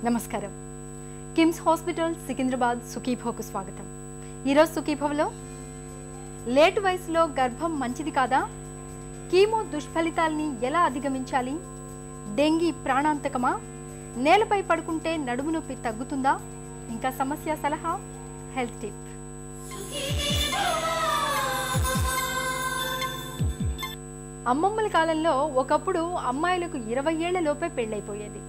నమస్కారం. కిమ్స్ హాస్పిటల్ సికింద్రాబాద్ సుఖీభవకు స్వాగతం. ఈరోజు సుఖీభవలో లేట్ వయసులో గర్భం మంచిది కాదా, కీమో దుష్ఫలితాల్ని ఎలా అధిగమించాలి, డెంగీ ప్రాణాంతకమా, నేలపై పడుకుంటే నడుము నొప్పి తగ్గుతుందా, ఇంకా సమస్య సలహా, హెల్త్ టిప్. అమ్మమ్మల కాలంలో ఒకప్పుడు అమ్మాయిలకు 20 ఏళ్ల లోపే పెళ్ళైపోయేది.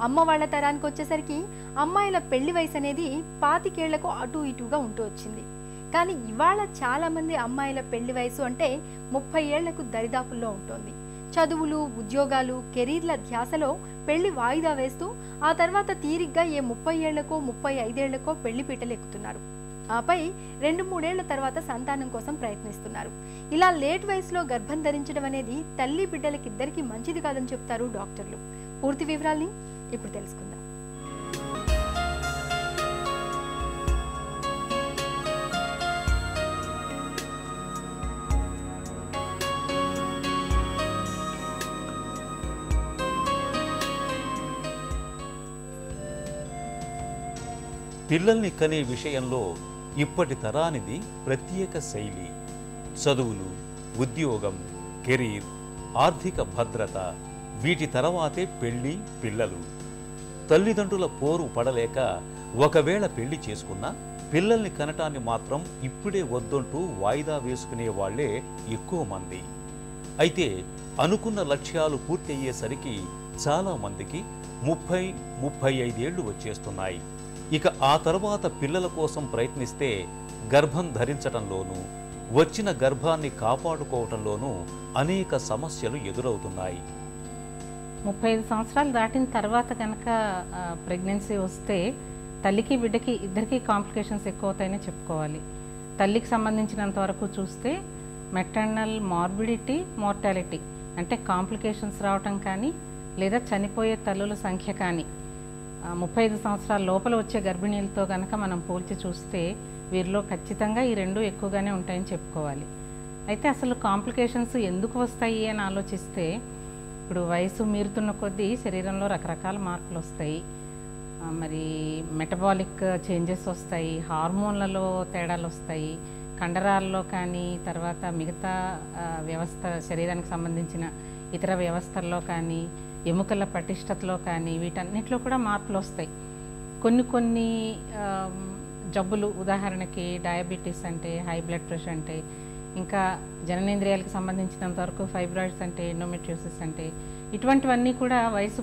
అమ్మ వాళ్ళ తరానికి వచ్చేసరికి అమ్మాయిల పెళ్లి వయసు అనేది 25 ఏళ్లకు అటు ఇటుగా ఉంటూ వచ్చింది. కానీ ఇవాళ చాలా మంది అమ్మాయిల పెళ్లి వయసు అంటే 30 ఏళ్లకు దరిదాపుల్లో ఉంటుంది. చదువులు, ఉద్యోగాలు, కెరీర్ల ధ్యాసలో పెళ్లి వాయిదా వేస్తూ ఆ తర్వాత తీరిగ్గా ఏ 30 ఏళ్లకో 35 ఏళ్లకో పెళ్లి పీటలు ఎక్కుతున్నారు. ఆపై 2-3 ఏళ్ల తర్వాత సంతానం కోసం ప్రయత్నిస్తున్నారు. ఇలా లేట్ వయసులో గర్భం ధరించడం అనేది తల్లి బిడ్డలకిద్దరికీ మంచిది కాదని చెప్తారు డాక్టర్లు. పూర్తి వివరాల్ని ఇప్పుడు తెలుసుకుందాం. పిల్లల్ని కనే విషయంలో ఇప్పటి తరానిది ప్రత్యేక శైలి. చదువులు, ఉద్యోగం, కెరీర్, ఆర్థిక భద్రత, వీటి తర్వాతే పెళ్లి, పిల్లలు. తల్లిదండ్రుల పోరు పడలేక ఒకవేళ పెళ్లి చేసుకున్నా పిల్లల్ని కనటాన్ని మాత్రం ఇప్పుడే వద్దంటూ వాయిదా వేసుకునే వాళ్లే ఎక్కువ మంది. అయితే అనుకున్న లక్ష్యాలు పూర్తయ్యేసరికి చాలా మందికి 30-35 ఏళ్లు వచ్చేస్తున్నాయి. ఇక ఆ తర్వాత పిల్లల కోసం ప్రయత్నిస్తే గర్భం ధరించటంలోనూ వచ్చిన గర్భాన్ని కాపాడుకోవటంలోనూ అనేక సమస్యలు ఎదురవుతున్నాయి. 35 సంవత్సరాలు దాటిన తర్వాత కనుక ప్రెగ్నెన్సీ వస్తే తల్లికి బిడ్డకి ఇద్దరికీ కాంప్లికేషన్స్ ఎక్కువ అవుతాయని చెప్పుకోవాలి. తల్లికి సంబంధించినంత వరకు చూస్తే మెటర్నల్ మార్బిడిటీ, మోర్టాలిటీ అంటే కాంప్లికేషన్స్ రావటం కానీ లేదా చనిపోయే తల్లుల సంఖ్య కానీ 35 సంవత్సరాల లోపల వచ్చే గర్భిణీలతో కనుక మనం పోల్చి చూస్తే వీరిలో ఖచ్చితంగా ఈ రెండు ఎక్కువగానే ఉంటాయని చెప్పుకోవాలి. అయితే అసలు కాంప్లికేషన్స్ ఎందుకు వస్తాయి అని ఆలోచిస్తే ఇప్పుడు వయసు మీరుతున్న కొద్దీ శరీరంలో రకరకాల మార్పులు వస్తాయి. మరి మెటబాలిక్ చేంజెస్ వస్తాయి, హార్మోన్లలో తేడాలు వస్తాయి, కండరాల్లో కానీ తర్వాత మిగతా వ్యవస్థ శరీరానికి సంబంధించిన ఇతర వ్యవస్థల్లో కానీ ఎముకల పటిష్టతలో కానీ వీటన్నిటిలో కూడా మార్పులు వస్తాయి. కొన్ని జబ్బులు, ఉదాహరణకి డయాబెటీస్ అంటే, హై బ్లడ్ ప్రెషర్ అంటే, ఇంకా జననేంద్రియాలకు సంబంధించినంత వరకు ఫైబ్రాయిడ్స్ అంటే, ఎండోమెట్రియోసిస్ అంటే, ఇటువంటివన్నీ కూడా వయసు